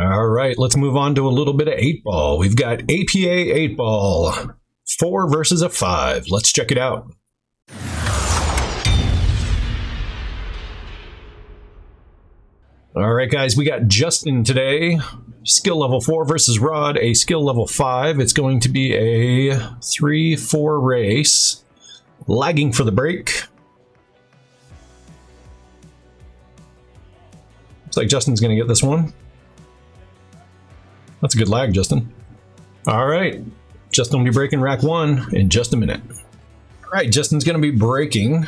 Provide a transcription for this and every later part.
All right, let's move on to a little bit of 8-ball. We've got APA 8-ball, 4 versus a 5. Let's check it out. All right, guys, we got Justin today. Skill level 4 versus Rod, a skill level 5. It's going to be a 3-4 race. Lagging for the break. Looks like Justin's going to get this one. That's a good lag, Justin. All right, Justin will be breaking rack 1 in just a minute. All right, Justin's going to be breaking.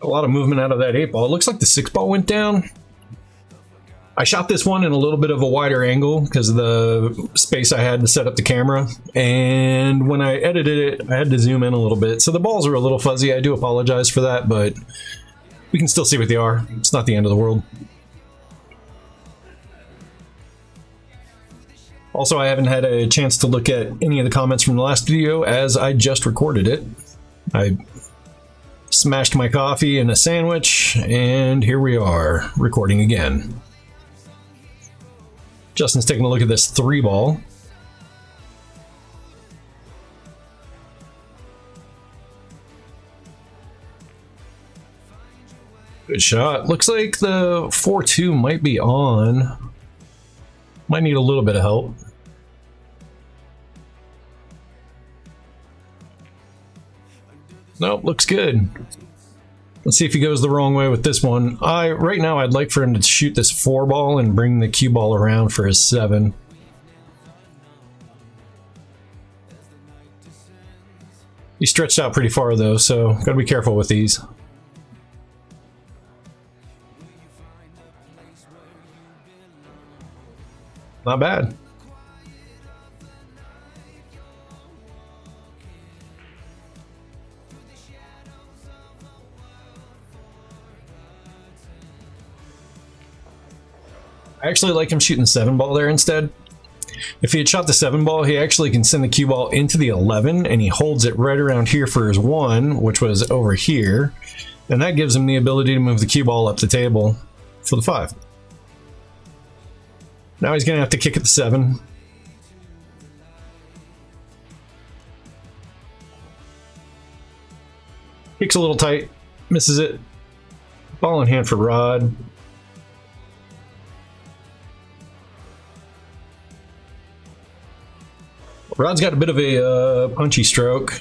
A lot of movement out of that 8-ball. It looks like the 6-ball went down. I shot this one in a little bit of a wider angle because of the space I had to set up the camera. And when I edited it, I had to zoom in a little bit. So the balls are a little fuzzy. I do apologize for that, but we can still see what they are. It's not the end of the world. Also, I haven't had a chance to look at any of the comments from the last video as I just recorded it. I smashed my coffee and a sandwich, and here we are, recording again. Justin's taking a look at this 3-ball. Good shot. Looks like the 4-2 might be on. Might need a little bit of help. Nope, looks good. Let's see if he goes the wrong way with this one. Right now, I'd like for him to shoot this 4-ball and bring the cue ball around for his 7. He stretched out pretty far though, so gotta be careful with these. Not bad. I actually like him shooting the 7-ball there instead. If he had shot the 7-ball, he actually can send the cue ball into the 11, and he holds it right around here for his 1, which was over here. And that gives him the ability to move the cue ball up the table for the 5. Now he's going to have to kick at the 7. Kicks a little tight, misses it. Ball in hand for Rod. Rod's got a bit of a punchy stroke,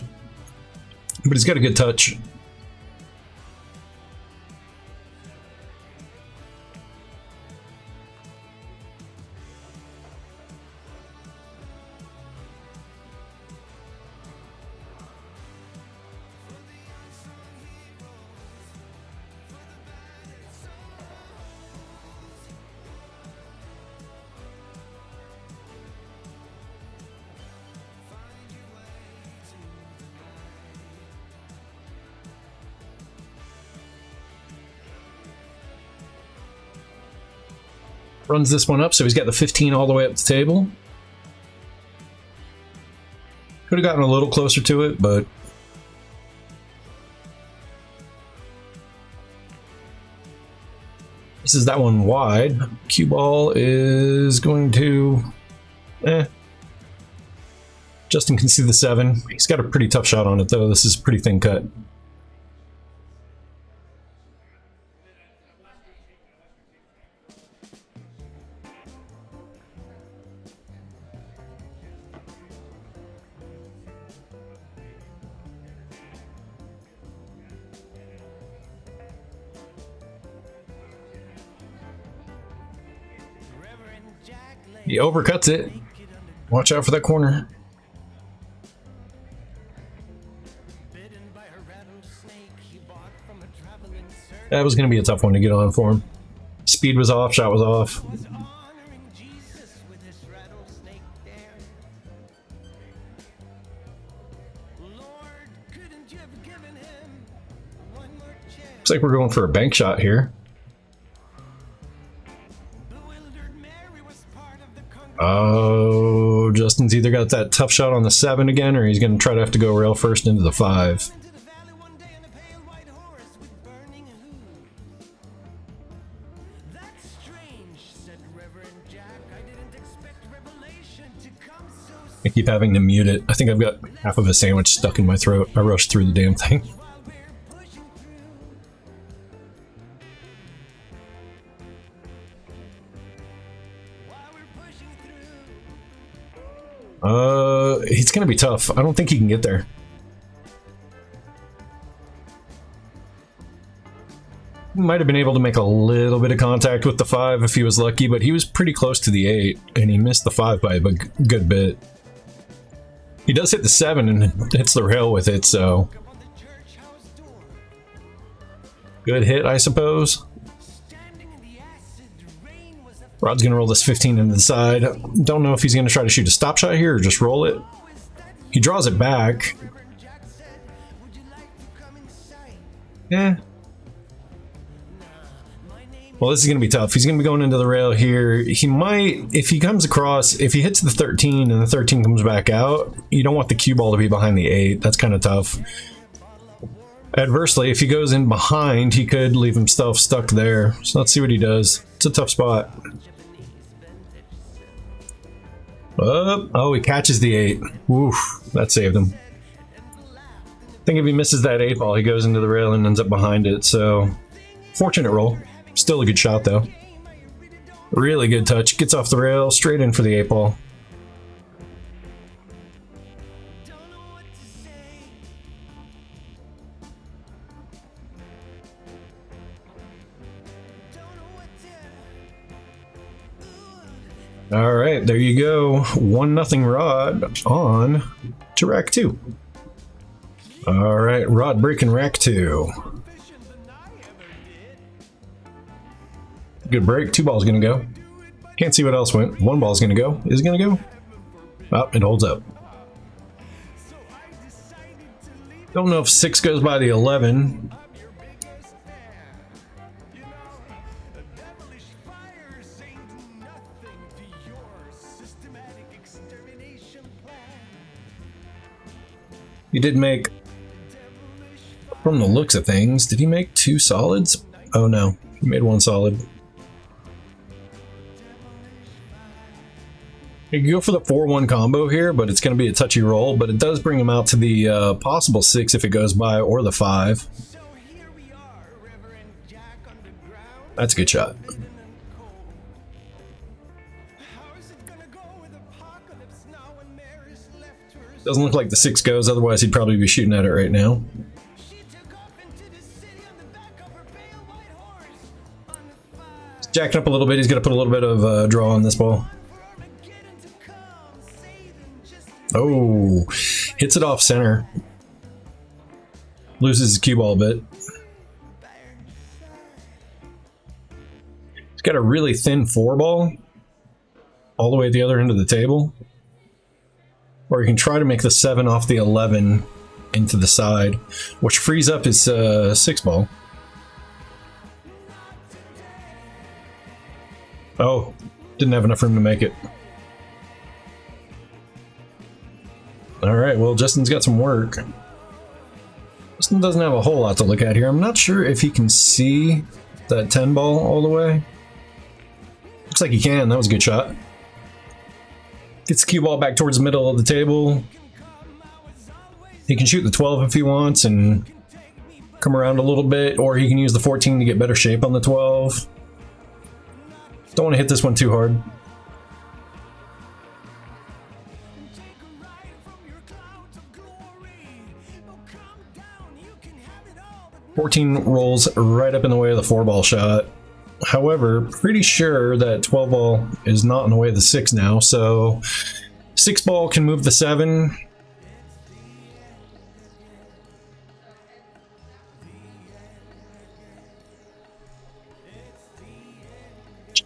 but he's got a good touch. Runs this one up, so he's got the 15 all the way up the table. Could have gotten a little closer to it, but this is that one wide. Cue ball is going to... Justin can see the 7. He's got a pretty tough shot on it, though. This is a pretty thin cut. He overcuts it. Watch out for that corner. That was going to be a tough one to get on for him. Speed was off, shot was off. Looks like we're going for a bank shot here. Oh, Justin's either got that tough shot on the 7 again, or he's going to try to have to go rail first into the 5. I keep having to mute it. I think I've got half of a sandwich stuck in my throat. I rushed through the damn thing. He's gonna be tough. I don't think he can get there. Might have been able to make a little bit of contact with the 5 if he was lucky, but he was pretty close to the 8, and he missed the 5 by a good bit. He does hit the 7 and hits the rail with it, so... good hit, I suppose. Rod's gonna roll this 15 into the side. Don't know if he's gonna try to shoot a stop shot here or just roll it. He draws it back. Yeah. Well, this is going to be tough. He's going to be going into the rail here. He might, if he comes across, if he hits the 13 and the 13 comes back out, you don't want the cue ball to be behind the 8. That's kind of tough. Adversely, if he goes in behind, he could leave himself stuck there. So let's see what he does. It's a tough spot. Oh, he catches the 8. Woof, that saved him. I think if he misses that 8 ball, he goes into the rail and ends up behind it. So, fortunate roll. Still a good shot, though. Really good touch. Gets off the rail, straight in for the 8 ball. All right, there you go. 1-0 Rod on to rack 2. All right, Rod breaking rack 2. Good break. 2 balls gonna go. Can't see what else went. 1 ball's gonna go. Is it gonna go? Oh, it holds up. Don't know if 6 goes by the 11. He did make, from the looks of things, did he make 2 solids? Oh no, he made 1 solid. You can go for the 4-1 combo here, but it's going to be a touchy roll, but it does bring him out to the possible 6 if it goes by, or the 5. That's a good shot. Doesn't look like the 6 goes, otherwise he'd probably be shooting at it right now. He's jacking up a little bit, he's going to put a little bit of draw on this ball. Oh, hits it off center. Loses his cue ball a bit. He's got a really thin 4 ball all the way at the other end of the table. Or you can try to make the 7 off the 11 into the side, which frees up his 6 ball. Oh, didn't have enough room to make it. Alright, well, Justin's got some work. Justin doesn't have a whole lot to look at here. I'm not sure if he can see that 10 ball all the way. Looks like he can. That was a good shot. Gets the cue ball back towards the middle of the table. He can shoot the 12 if he wants and come around a little bit, or he can use the 14 to get better shape on the 12. Don't want to hit this one too hard. $14 rolls right up in the way of the 4 ball shot. However, pretty sure that 12 ball is not in the way of the 6 now, so 6 ball can move the 7.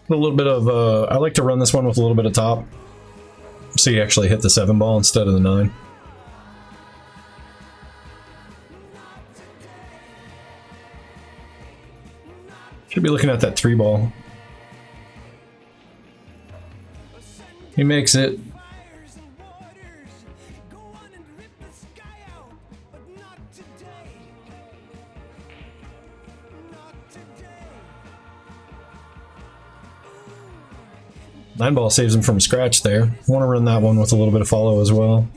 A little bit of, I like to run this one with a little bit of top, so you actually hit the 7 ball instead of the 9. Should be looking at that 3 ball. He makes it. 9 ball saves him from scratch there. Want to run that one with a little bit of follow as well.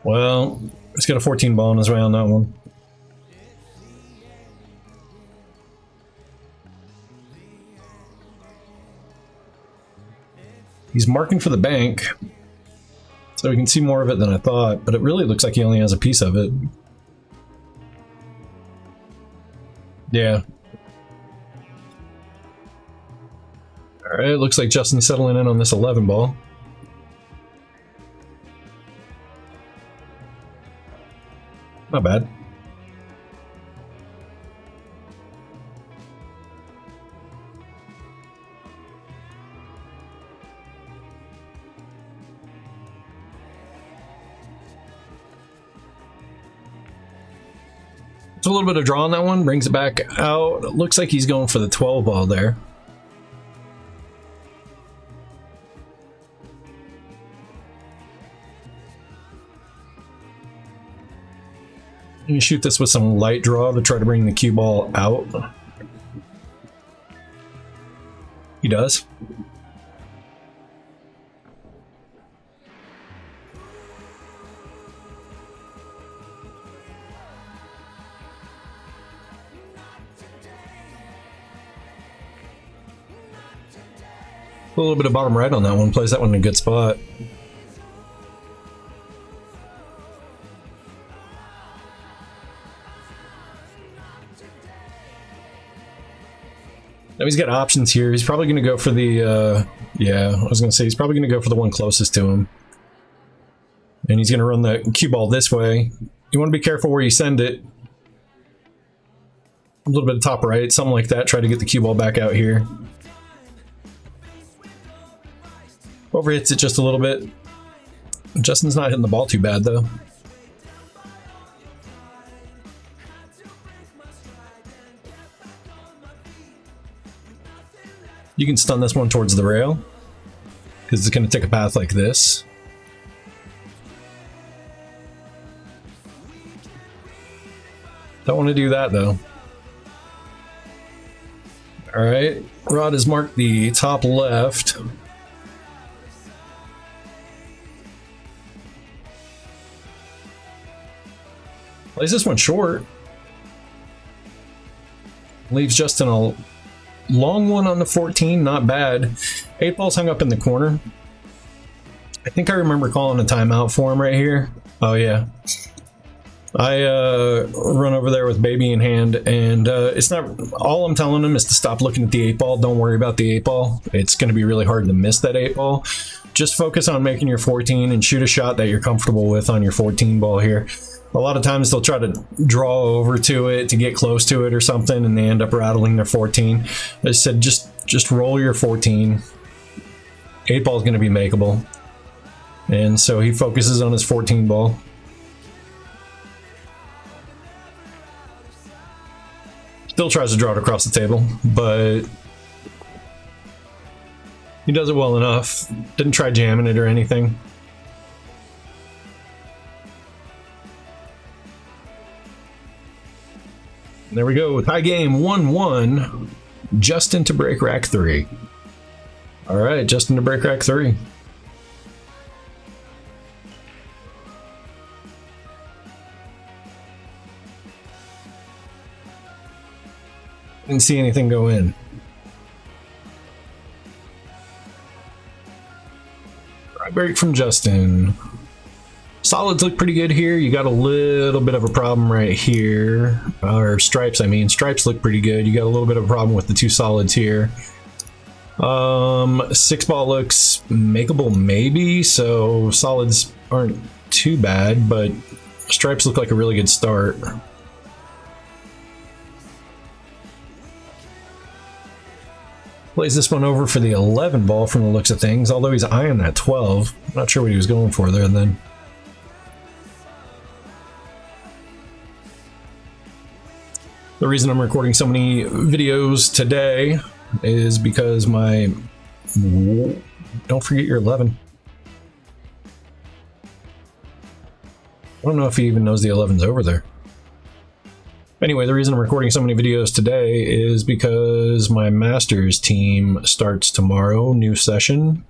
Well, he's got a 14 ball on his way on that one. He's marking for the bank, so we can see more of it than I thought, but it really looks like he only has a piece of it. Yeah. Alright, looks like Justin's settling in on this 11 ball. Not bad. It's a little bit of draw on that one, brings it back out. It looks like he's going for the 12 ball there. You shoot this with some light draw to try to bring the cue ball out. He does. A little bit of bottom right on that one, plays that one in a good spot. Now he's got options here. He's probably going to go for the, yeah, I was going to say he's probably going to go for the one closest to him. And he's going to run the cue ball this way. You want to be careful where you send it. A little bit of top right, something like that. Try to get the cue ball back out here. Overhits it just a little bit. Justin's not hitting the ball too bad though. You can stun this one towards the rail because it's going to take a path like this. Don't want to do that though. All right, Rod has marked the top left. Plays this one short. Leaves Justin a long one on the 14, not bad. 8 ball's hung up in the corner. I think I remember calling a timeout for him right here. Oh yeah. I run over there with baby in hand, and it's not, all I'm telling him is to stop looking at the 8 ball. Don't worry about the 8 ball. It's going to be really hard to miss that 8 ball. Just focus on making your 14 and shoot a shot that you're comfortable with on your 14 ball here. A lot of times they'll try to draw over to it to get close to it or something, and they end up rattling their 14. I said just roll your 14. 8 ball is going to be makeable, and so he focuses on his 14 ball. Still tries to draw it across the table, but he does it well enough. Didn't try jamming it or anything. There we go, tie game 1-1. Justin to break rack 3. All right, Justin to break rack 3. Didn't see anything go in. Right break from Justin. Solids look pretty good here. You got a little bit of a problem right here. Or stripes, I mean. Stripes look pretty good. You got a little bit of a problem with the 2 solids here. 6 ball looks makeable maybe, so solids aren't too bad, but stripes look like a really good start. Plays this one over for the 11 ball from the looks of things, although he's eyeing that 12. Not sure what he was going for there then. The reason I'm recording so many videos today is because my... Don't forget your 11. don't know if he even knows the 11's over there. Anyway, the reason I'm recording so many videos today is because my Masters team starts tomorrow, new session.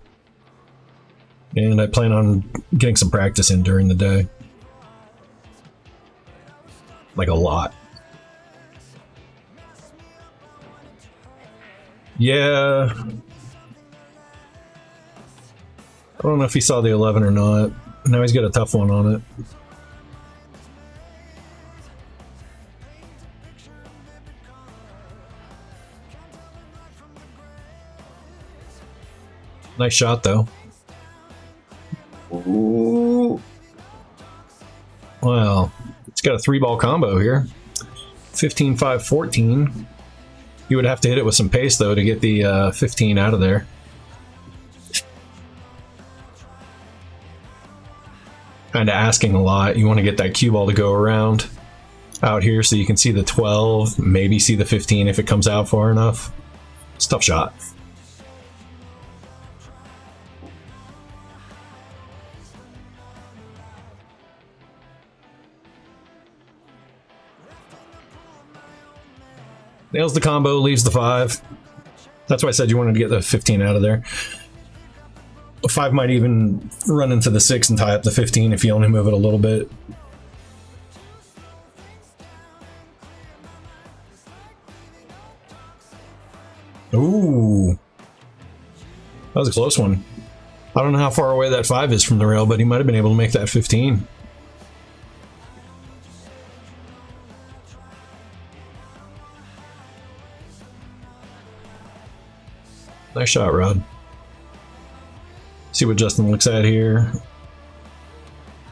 And I plan on getting some practice in during the day. Like a lot. Yeah. I don't know if he saw the 11 or not. Now he's got a tough one on it. Nice shot, though. Ooh. Well, it's got a 3-ball combo here. 15, 5, 14. You would have to hit it with some pace, though, to get the 15 out of there. Kind of asking a lot. You want to get that cue ball to go around out here so you can see the 12, maybe see the 15 if it comes out far enough. It's a tough shot. Nails the combo, leaves the 5. That's why I said you wanted to get the 15 out of there. The 5 might even run into the 6 and tie up the 15 if you only move it a little bit. Ooh. That was a close one. I don't know how far away that 5 is from the rail, but he might have been able to make that 15. Nice shot, Rod. See what Justin looks at here.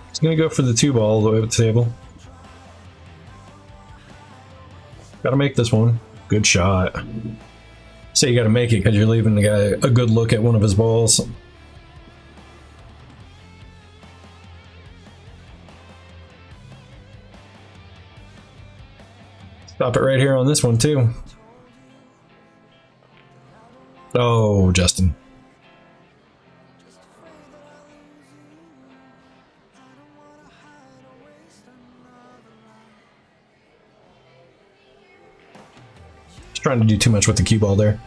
He's going to go for the 2 ball all the way up the table. Got to make this one. Good shot. Say you got to make it because you're leaving the guy a good look at one of his balls. Stop it right here on this one, too. Oh, Justin. Just trying to do too much with the cue ball there.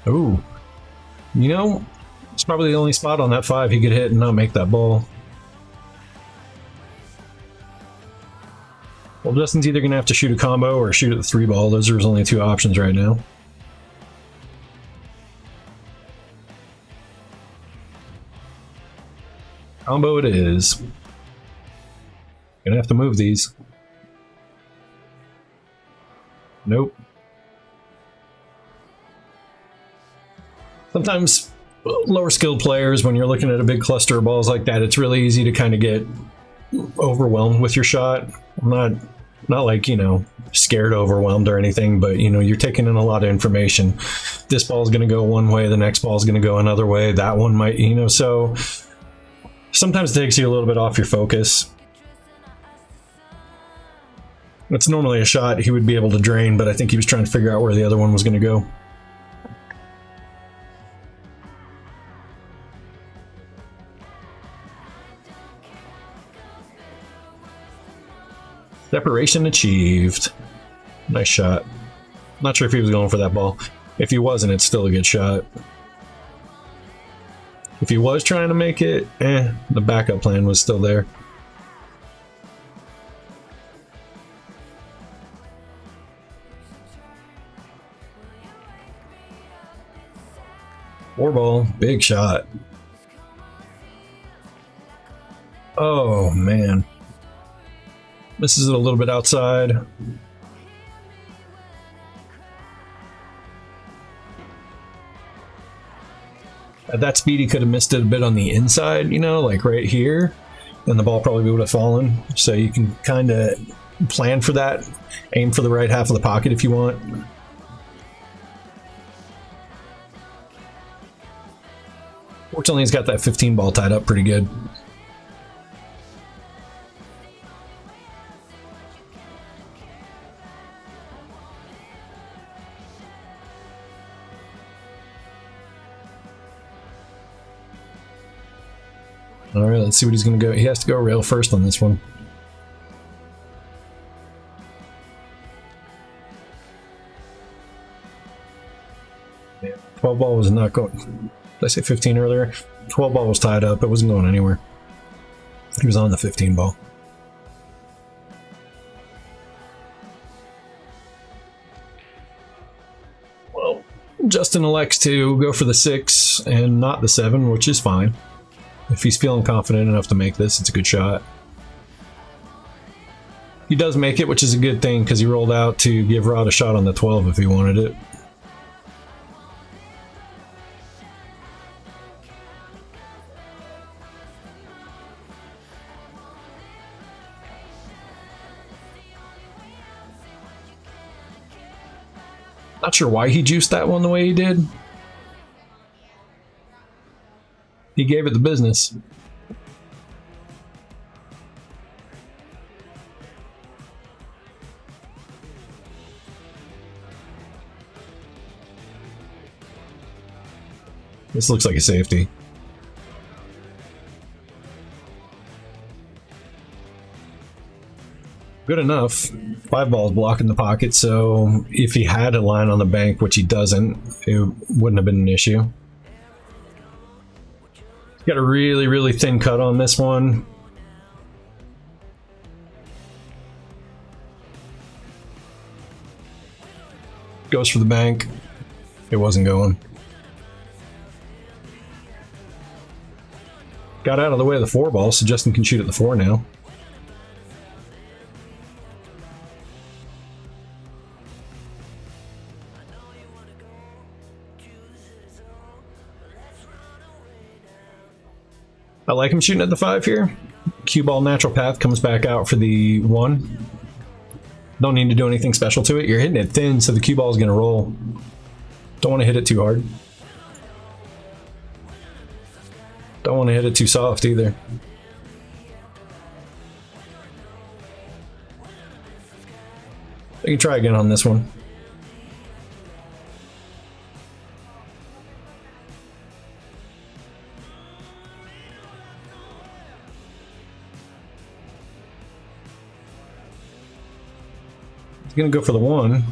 Ooh. You know, it's probably the only spot on that 5 he could hit and not make that ball. Well, Justin's either going to have to shoot a combo or shoot at the 3 ball. Those are his only 2 options right now. Combo it is. Gonna have to move these. Nope. Sometimes lower skilled players, when you're looking at a big cluster of balls like that, it's really easy to kind of get overwhelmed with your shot. I'm not like, you know, scared overwhelmed or anything, but you know, you're taking in a lot of information. This ball's going to go one way, the next ball's going to go another way, that one might, you know, so sometimes it takes you a little bit off your focus. It's normally a shot he would be able to drain, but I think he was trying to figure out where the other one was going to go. Separation achieved. Nice shot. Not sure if he was going for that ball. If he wasn't, it's still a good shot. If he was trying to make it, the backup plan was still there. Four ball, big shot. Oh, man. Misses it a little bit outside. At that speed, he could have missed it a bit on the inside, you know, like right here. And the ball probably would have fallen. So you can kind of plan for that. Aim for the right half of the pocket if you want. Fortunately, he's got that 15 ball tied up pretty good. All right, let's see what he's going to go. He has to go rail first on this one. Yeah, 12 ball was not going. Did I say 15 earlier? 12 ball was tied up. It wasn't going anywhere. He was on the 15 ball. Well, Justin elects to go for the 6 and not the 7, which is fine. If he's feeling confident enough to make this, it's a good shot. He does make it, which is a good thing because he rolled out to give Rod a shot on the 12 if he wanted it. Not sure why he juiced that one the way he did. He gave it the business. This looks like a safety. Good enough. 5 balls blocking the pocket, so if he had a line on the bank, which he doesn't, it wouldn't have been an issue. Got a really, really thin cut on this one. Goes for the bank. It wasn't going. Got out of the way of the 4 ball, so Justin can shoot at the 4 now. I like him shooting at the 5 here. Cue ball natural path comes back out for the 1. Don't need to do anything special to it. You're hitting it thin, so the cue ball is going to roll. Don't want to hit it too hard. Don't want to hit it too soft either. I can try again on this one. He's gonna go for the 1.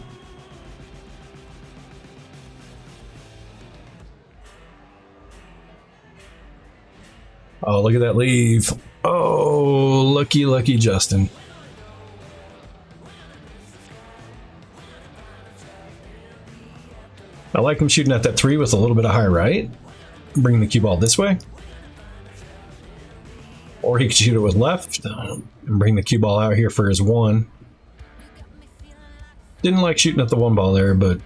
Oh, look at that leave. Oh, lucky, lucky Justin. I like him shooting at that 3 with a little bit of high right. Bring the cue ball this way. Or he could shoot it with left and bring the cue ball out here for his 1. Didn't like shooting at the 1 ball there, but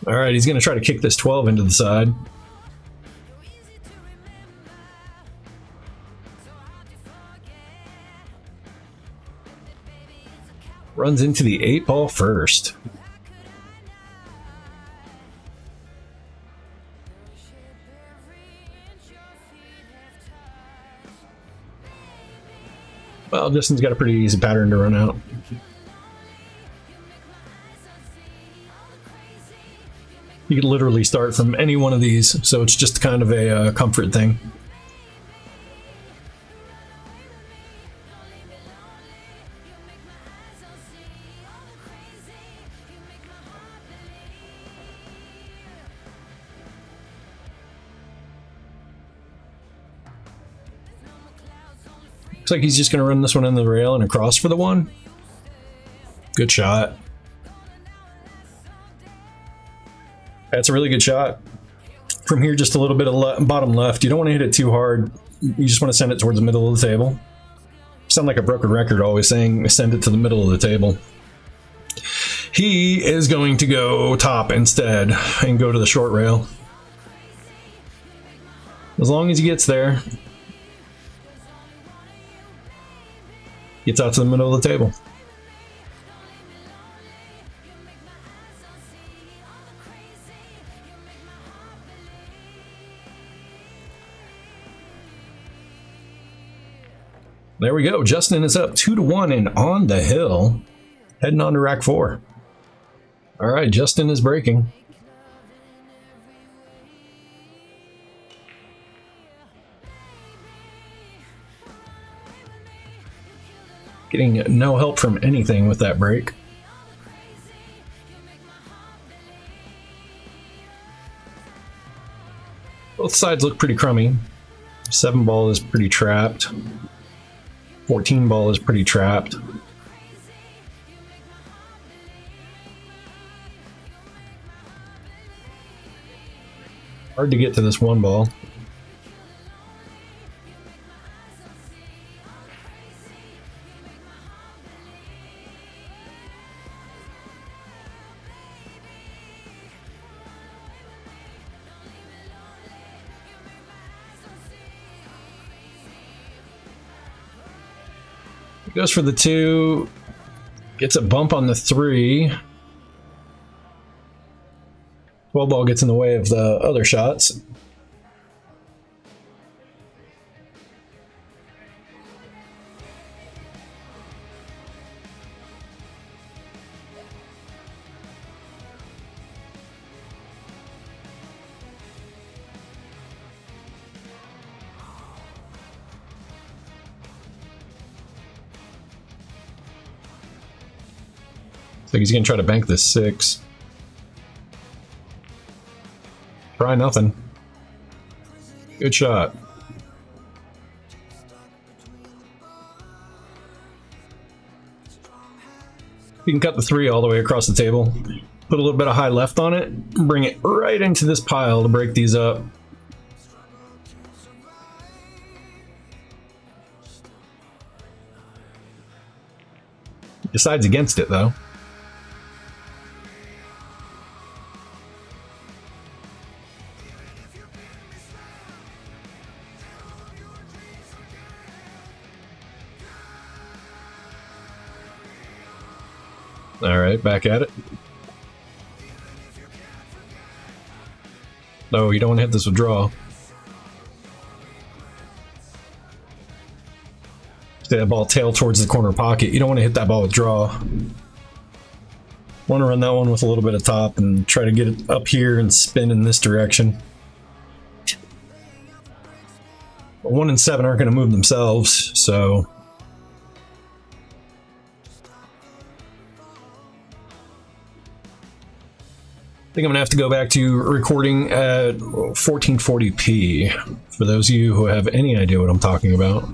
all right, he's going to try to kick this 12 into the side. Runs into the 8 ball first. Well, Justin's got a pretty easy pattern to run out. You could literally start from any one of these, so it's just kind of a comfort thing. Looks like he's just going to run this one in the rail and across for the 1. Good shot. That's a really good shot. From here, just a little bit of bottom left. You don't want to hit it too hard. You just want to send it towards the middle of the table. Sound like a broken record, always saying send it to the middle of the table. He is going to go top instead and go to the short rail. As long as he gets there. Gets out to the middle of the table. There we go. Justin is up 2-1 and on the hill, heading on to rack 4. All right, Justin is breaking. Getting no help from anything with that break. Both sides look pretty crummy. 7 ball is pretty trapped. 14 ball is pretty trapped. Hard to get to this 1 ball. Goes for the 2, gets a bump on the 3. 12 ball gets in the way of the other shots. So he's gonna try to bank this 6. Try nothing. Good shot. You can cut the 3 all the way across the table. Put a little bit of high left on it. Bring it right into this pile to break these up. Decides against it though. Alright, back at it. No, you don't want to hit this with draw. See that ball tail towards the corner pocket. You don't want to hit that ball with draw. Want to run that one with a little bit of top and try to get it up here and spin in this direction. But 1 and 7 aren't going to move themselves, so... I think I'm gonna have to go back to recording at 1440p for those of you who have any idea what I'm talking about.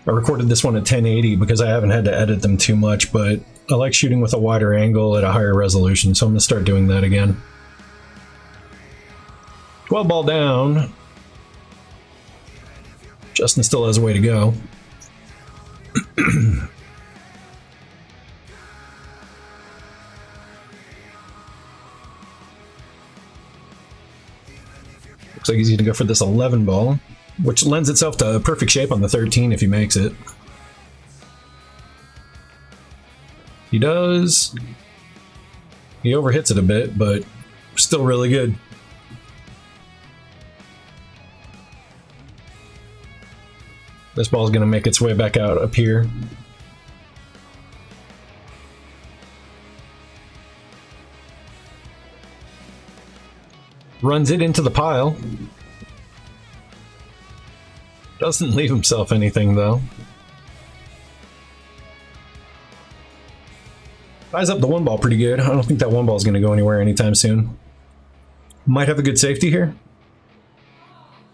I recorded this one at 1080 because I haven't had to edit them too much, but I like shooting with a wider angle at a higher resolution, so I'm gonna start doing that again. 12 ball down. Justin still has a way to go. Looks like he's going to go for this 11 ball, which lends itself to a perfect shape on the 13 if he makes it. He does. He overhits it a bit, but still really good. This ball is going to make its way back out up here. Runs it into the pile. Doesn't leave himself anything though. Ties up the 1 ball pretty good. I don't think that 1 ball is going to go anywhere anytime soon. Might have a good safety here.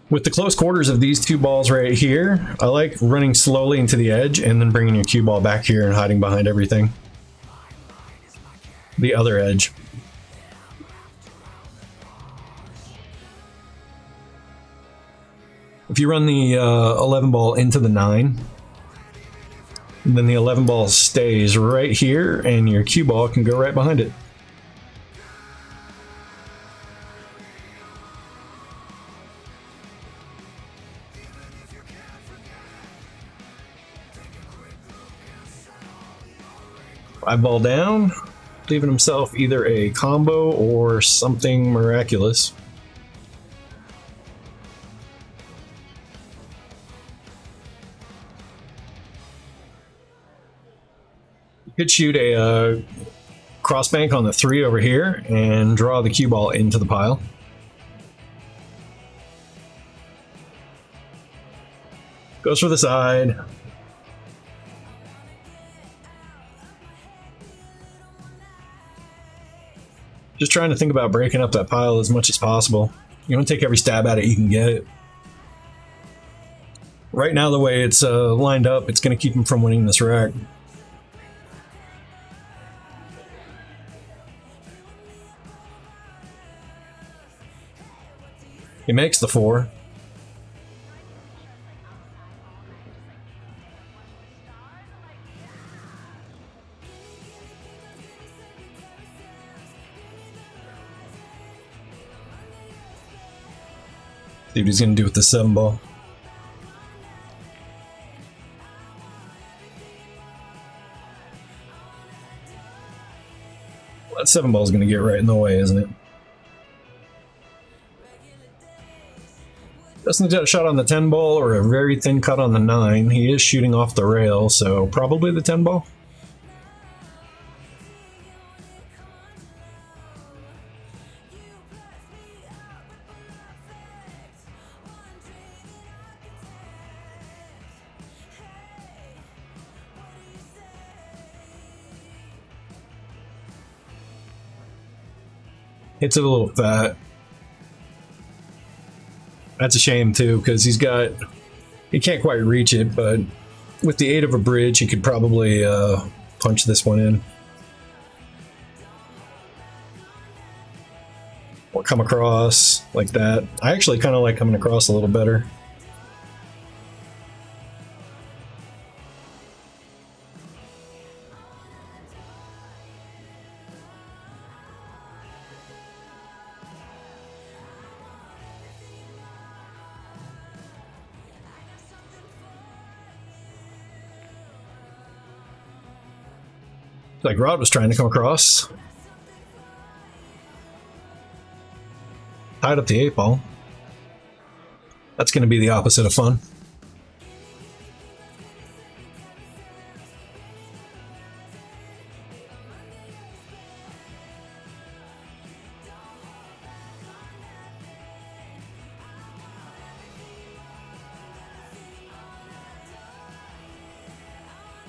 With the close quarters of these 2 balls right here, I like running slowly into the edge and then bringing your cue ball back here and hiding behind everything. The other edge. If you run the 11 ball into the 9, then the 11 ball stays right here and your cue ball can go right behind it. Five ball down, leaving himself either a combo or something miraculous. Could shoot a cross bank on the 3 over here and draw the cue ball into the pile. Goes for the side. Just trying to think about breaking up that pile as much as possible. You want to take every stab at it you can get it. Right now, the way it's lined up, it's going to keep him from winning this rack. He makes the 4. See what he's going to do with the 7 ball. Well, that 7 ball is going to get right in the way, isn't it? Justin's got a shot on the 10 ball or a very thin cut on the 9. He is shooting off the rail, so probably the 10 ball. Hits it a little fat. That's a shame too, because he can't quite reach it, but with the 8 of a bridge, he could probably punch this one in. Or come across like that. I actually kind of like coming across a little better. Like Rod was trying to come across. Tied up the 8 ball. That's going to be the opposite of fun.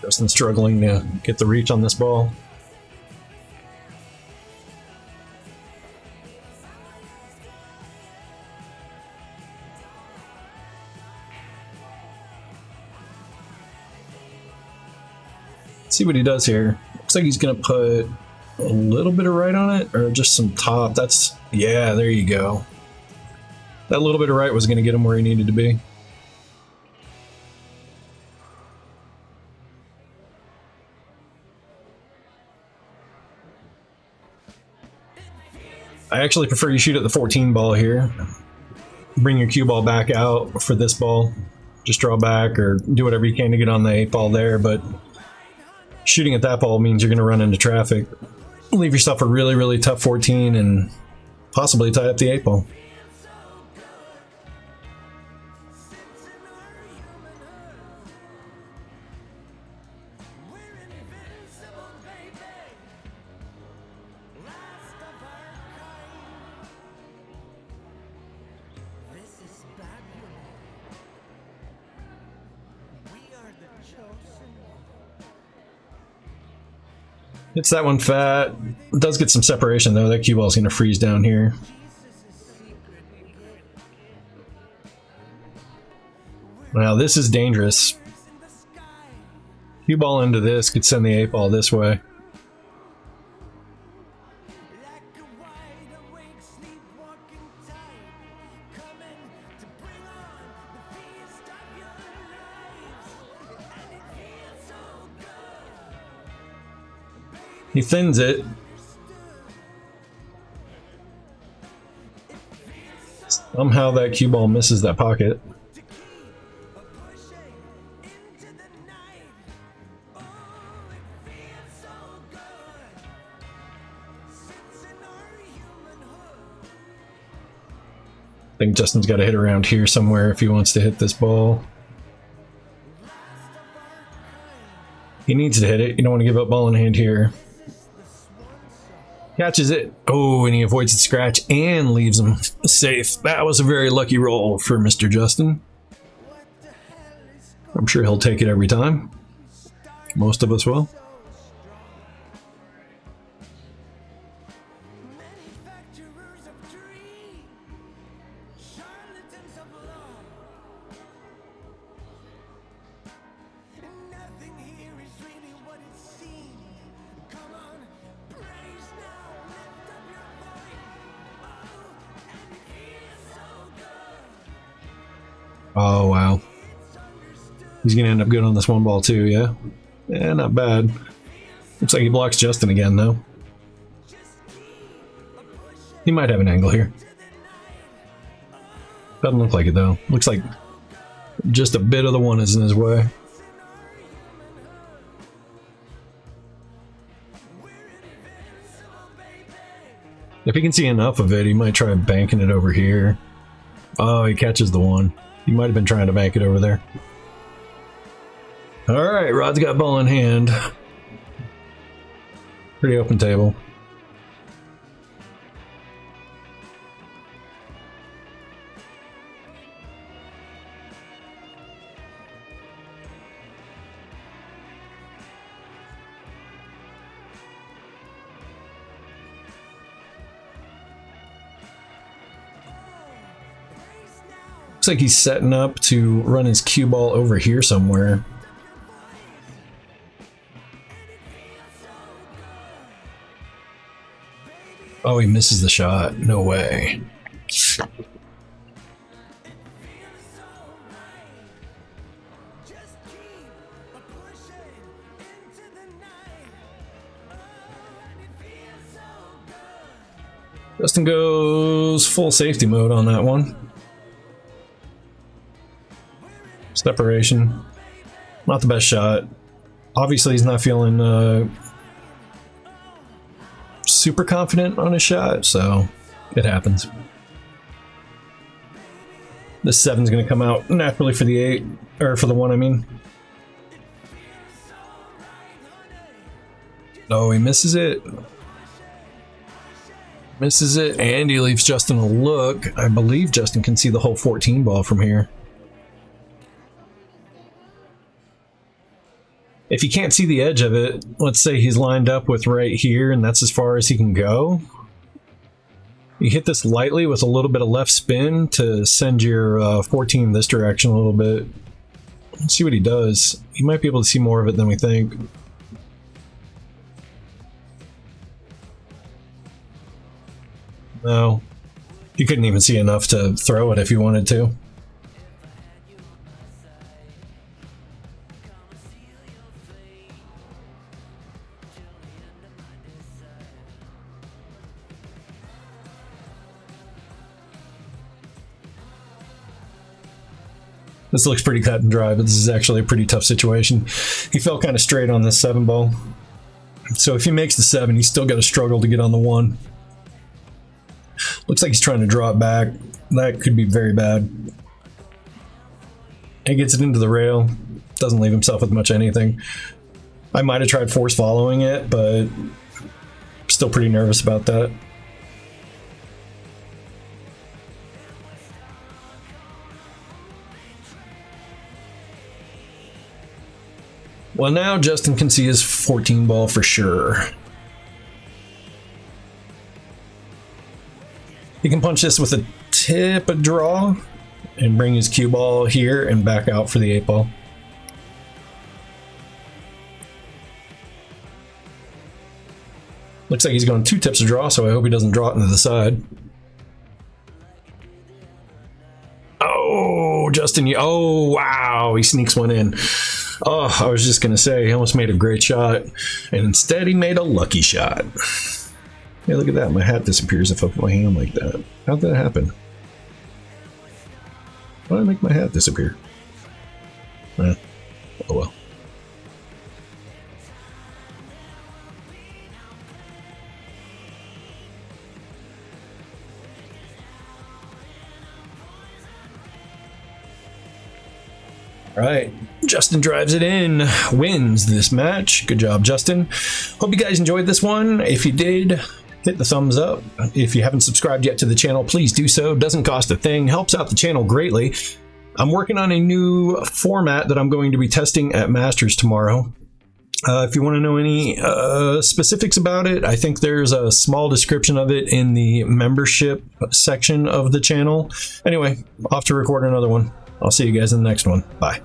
Justin struggling to get the reach on this ball. Let's see what he does here. Looks like he's going to put a little bit of right on it, or just some top. That's, yeah, there you go. That little bit of right was going to get him where he needed to be. I actually prefer you shoot at the 14 ball here. Bring your cue ball back out for this ball. Just draw back or do whatever you can to get on the 8 ball there, but shooting at that ball means you're going to run into traffic. Leave yourself a really, really tough 14 and possibly tie up the 8 ball. Hits that one fat. It does get some separation though. That cue ball is going to freeze down here. Now this is dangerous. Cue ball into this could send the 8 ball this way. He thins it. Somehow that cue ball misses that pocket. I think Justin's got to hit around here somewhere if he wants to hit this ball. He needs to hit it. You don't want to give up ball in hand here. Catches it. Oh, and he avoids the scratch and leaves him safe. That was a very lucky roll for Mr. Justin. I'm sure he'll take it every time. Most of us will. Oh, wow. He's going to end up good on this one ball, too, yeah? Yeah, not bad. Looks like he blocks Justin again, though. He might have an angle here. Doesn't look like it, though. Looks like just a bit of the one is in his way. If he can see enough of it, he might try banking it over here. Oh, he catches the one. He might have been trying to bank it over there. Alright, Rod's got ball in hand. Pretty open table. Looks like he's setting up to run his cue ball over here somewhere. Oh, he misses the shot. No way. Justin goes full safety mode on that one. Separation. Not the best shot. Obviously, he's not feeling super confident on his shot, so it happens. This 7's going to come out naturally for the 8, or for the 1, I mean. Oh, he misses it. Misses it, and he leaves Justin a look. I believe Justin can see the whole 14 ball from here. If you can't see the edge of it, let's say he's lined up with right here and that's as far as he can go. You hit this lightly with a little bit of left spin to send your 14 this direction a little bit. Let's see what he does. He might be able to see more of it than we think. No. You couldn't even see enough to throw it if you wanted to. This looks pretty cut and dry, but this is actually a pretty tough situation. He fell kind of straight on this 7 ball. So if he makes the 7, he's still got to struggle to get on the 1. Looks like he's trying to draw it back. That could be very bad. He gets it into the rail. Doesn't leave himself with much anything. I might have tried force following it, but still pretty nervous about that. Well, now Justin can see his 14 ball for sure. He can punch this with a tip of draw and bring his cue ball here and back out for the 8 ball. Looks like he's going 2 tips of draw, so I hope he doesn't draw it into the side. Oh, Justin, oh, wow, he sneaks one in. Oh, I was just going to say, he almost made a great shot, and instead he made a lucky shot. Hey, look at that. My hat disappears if I put my hand like that. How'd that happen? Why did I make my hat disappear? Oh well. All right, Justin drives it in, wins this match. Good job, Justin. Hope you guys enjoyed this one. If you did, hit the thumbs up. If you haven't subscribed yet to the channel, please do so. Doesn't cost a thing, helps out the channel greatly. I'm working on a new format that I'm going to be testing at Masters tomorrow. If you want to know any specifics about it, I think there's a small description of it in the membership section of the channel. Anyway, off to record another one. I'll see you guys in the next one. Bye.